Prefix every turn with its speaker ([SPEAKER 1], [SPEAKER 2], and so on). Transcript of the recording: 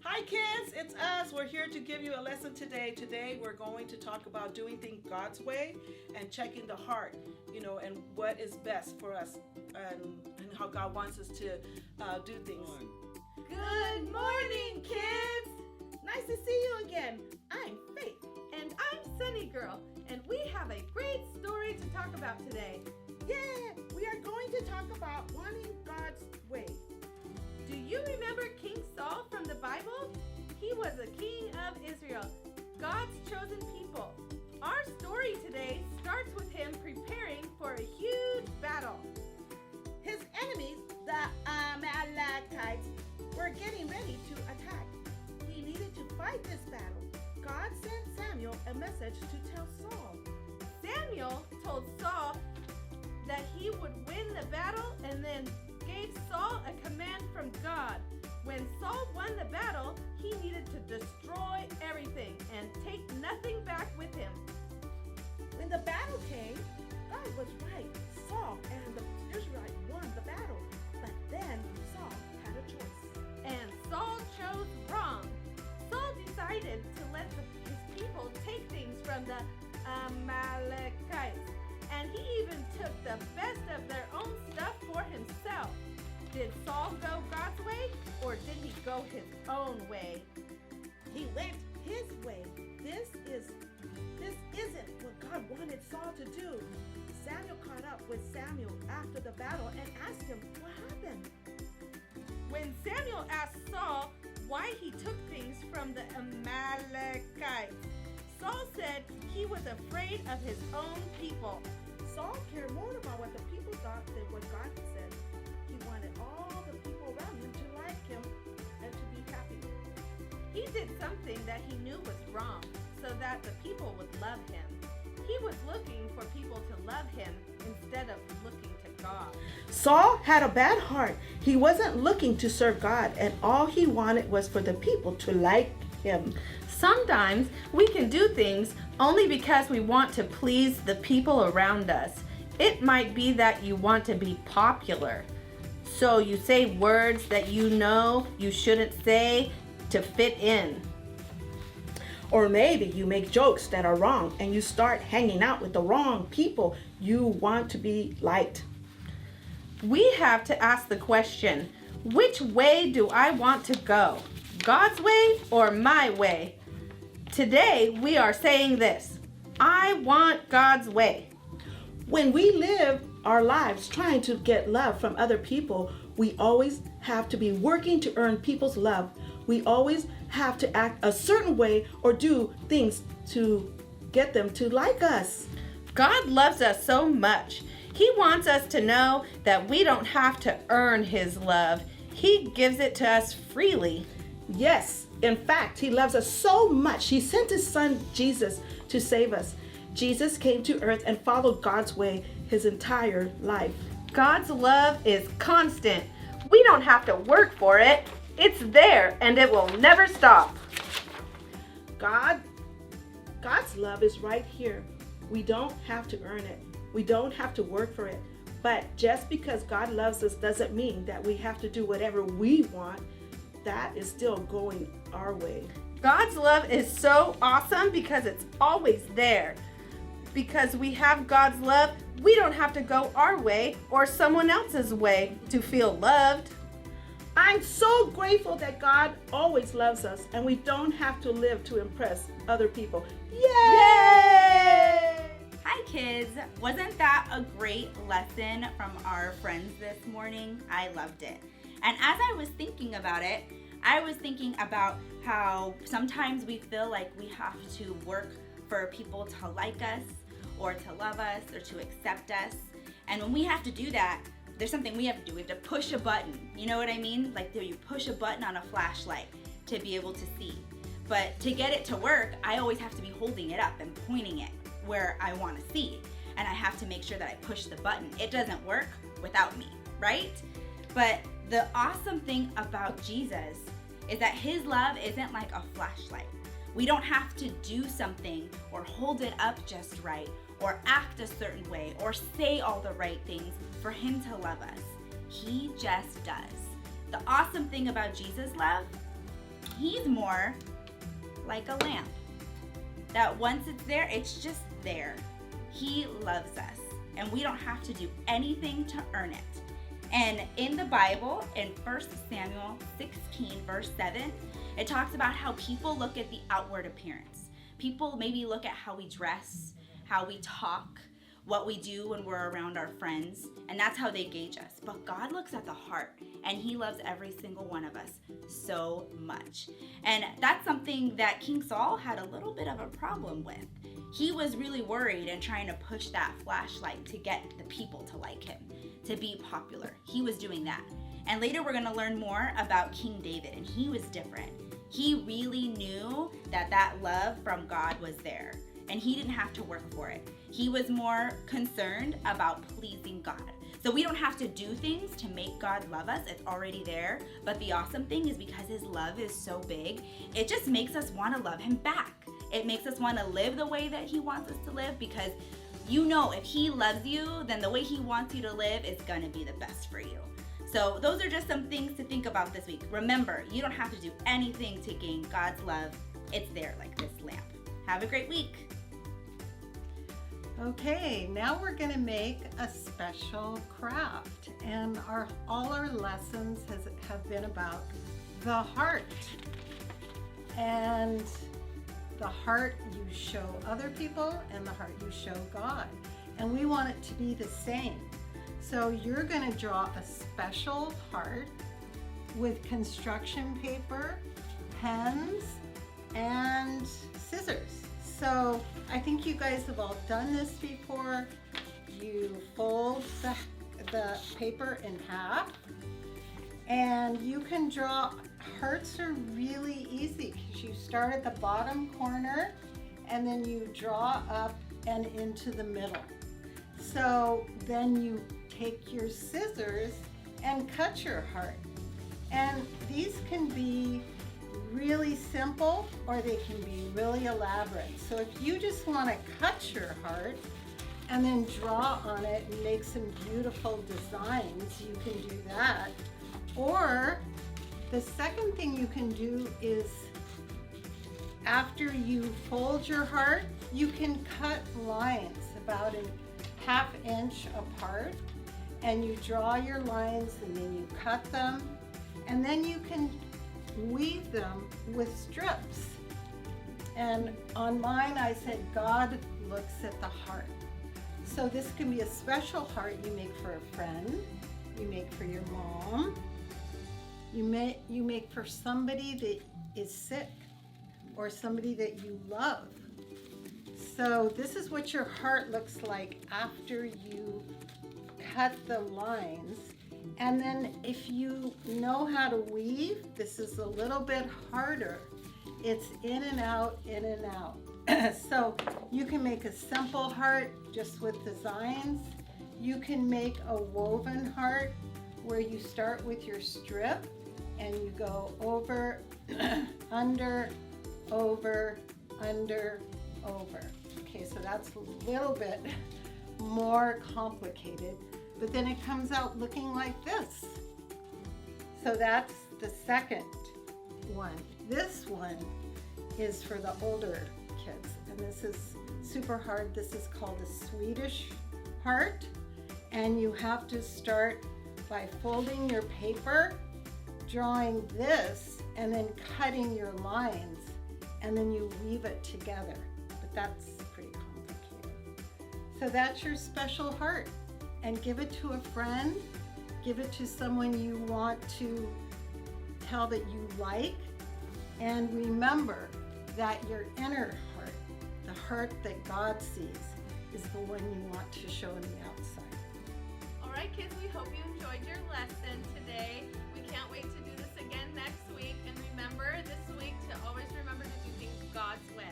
[SPEAKER 1] Hi kids, it's us. We're here to give you a lesson today. Today we're going to talk about doing things God's way and checking the heart, and what is best for us and how God wants us to do things.
[SPEAKER 2] Good morning, kids!
[SPEAKER 1] Nice to see you again. I'm Faith.
[SPEAKER 2] And I'm Sunny Girl, and we have a great story to talk about today.
[SPEAKER 1] Yeah, we are going to talk about wanting God's way.
[SPEAKER 2] Do you remember King Saul from the Bible? He was a king of Israel, God's chosen people. Our story today starts with him preparing for a huge battle.
[SPEAKER 1] His enemies, the Amalekites, were getting ready to attack. He needed to fight this battle. God sent Samuel a message to tell Saul.
[SPEAKER 2] Samuel told Saul that he would win the battle and then gave Saul a command from God. When Saul won the battle, he needed to destroy everything and take nothing back with him.
[SPEAKER 1] When the battle came, God was right. Saul and the Israelites won the battle. But then Saul had a choice.
[SPEAKER 2] And Saul chose wrong. Saul decided to let his people take things from the Amalekites. And he even took the best of their own stuff for himself. Did Saul go God's way, or did he go his own way?
[SPEAKER 1] He went his way. This isn't what God wanted Saul to do. Samuel caught up with Samuel after the battle and asked him what happened.
[SPEAKER 2] When Samuel asked Saul why he took things from the Amalekites, Saul said he was afraid of his own people.
[SPEAKER 1] Saul cared more about what the people thought than what God said. He wanted all the people around him to like him and to be happy.
[SPEAKER 2] He did something that he knew was wrong so that the people would love him. He was looking for people to love him instead of looking to God.
[SPEAKER 1] Saul had a bad heart. He wasn't looking to serve God, and all he wanted was for the people to like him.
[SPEAKER 2] Sometimes we can do things only because we want to please the people around us. It might be that you want to be popular. So you say words that you know you shouldn't say to fit in.
[SPEAKER 1] Or maybe you make jokes that are wrong and you start hanging out with the wrong people. You want to be liked.
[SPEAKER 2] We have to ask the question, which way do I want to go? God's way or my way? Today we are saying this, I want God's way.
[SPEAKER 1] When we live our lives trying to get love from other people, we always have to be working to earn people's love. We always have to act a certain way or do things to get them to like us.
[SPEAKER 2] God loves us so much. He wants us to know that we don't have to earn His love. He gives it to us freely.
[SPEAKER 1] Yes, in fact, He loves us so much. He sent His Son, Jesus, to save us. Jesus came to earth and followed God's way His entire life.
[SPEAKER 2] God's love is constant. We don't have to work for it. It's there and it will never stop.
[SPEAKER 1] God's love is right here. We don't have to earn it. We don't have to work for it. But just because God loves us doesn't mean that we have to do whatever we want. That is still going our way.
[SPEAKER 2] God's love is so awesome because it's always there. Because we have God's love, we don't have to go our way or someone else's way to feel loved.
[SPEAKER 1] I'm so grateful that God always loves us and we don't have to live to impress other people. Yay!
[SPEAKER 3] Hi kids, wasn't that a great lesson from our friends this morning? I loved it. And as I was thinking about it, I was thinking about how sometimes we feel like we have to work for people to like us or to love us or to accept us. And when we have to do that, there's something we have to do. We have to push a button. You know what I mean? Like you push a button on a flashlight to be able to see. But to get it to work, I always have to be holding it up and pointing it where I want to see. And I have to make sure that I push the button. It doesn't work without me, right? But the awesome thing about Jesus is that His love isn't like a flashlight. We don't have to do something or hold it up just right or act a certain way or say all the right things for Him to love us. He just does. The awesome thing about Jesus' love he's more like a lamp. That once it's there, it's just there. He loves us, and we don't have to do anything to earn it. And in the Bible, in 1 Samuel 16, verse 7, it talks about how people look at the outward appearance. People maybe look at how we dress, how we talk, what we do when we're around our friends, and that's how they gauge us. But God looks at the heart, and he loves every single one of us so much. And that's something that King Saul had a little bit of a problem with. He was really worried and trying to push that flashlight to get the people to like him, to be popular. He was doing that. And later we're going to learn more about King David, and he was different. He really knew that that love from God was there, and he didn't have to work for it. He was more concerned about pleasing God. So we don't have to do things to make God love us. It's already there. But the awesome thing is, because his love is so big, it just makes us want to love him back. It makes us want to live the way that he wants us to live, because you know if he loves you, then the way he wants you to live is going to be the best for you. So those are just some things to think about this week. Remember, you don't have to do anything to gain God's love. It's there like this lamp. Have a great week.
[SPEAKER 4] Okay, now we're going to make a special craft, and all our lessons have been about the heart. And the heart you show other people, and the heart you show God. And we want it to be the same. So you're going to draw a special heart with construction paper, pens, and scissors. So I think you guys have all done this before. You fold the paper in half, and you can draw. Hearts are really easy because you start at the bottom corner and then you draw up and into the middle. So then you take your scissors and cut your heart. And these can be really simple, or they can be really elaborate. So if you just want to cut your heart and then draw on it and make some beautiful designs, you can do that. Or the second thing you can do is, after you fold your heart, you can cut lines about a ½ inch apart, and you draw your lines and then you cut them, and then you can weave them with strips. And on mine I said, God looks at the heart. So this can be a special heart you make for a friend, you make for your mom, you make for somebody that is sick, or somebody that you love. So this is what your heart looks like after you cut the lines. And then if you know how to weave, this is a little bit harder. It's in and out, in and out. So you can make a simple heart just with designs. You can make a woven heart where you start with your strip and you go over, under, over, under, over. Okay, so that's a little bit more complicated, but then it comes out looking like this. So that's the second one. This one is for the older kids, and this is super hard. This is called a Swedish heart, and you have to start by folding your paper, drawing this, and then cutting your lines, and then you weave it together. But that's pretty complicated. So that's your special heart, and give it to a friend, give it to someone you want to tell that you like, and remember that your inner heart, the heart that God sees, is the one you want to show in the outside.
[SPEAKER 2] All right, kids, we hope you enjoyed your lesson today. We can't wait to do this again next week. And remember this week to always remember to do things God's way.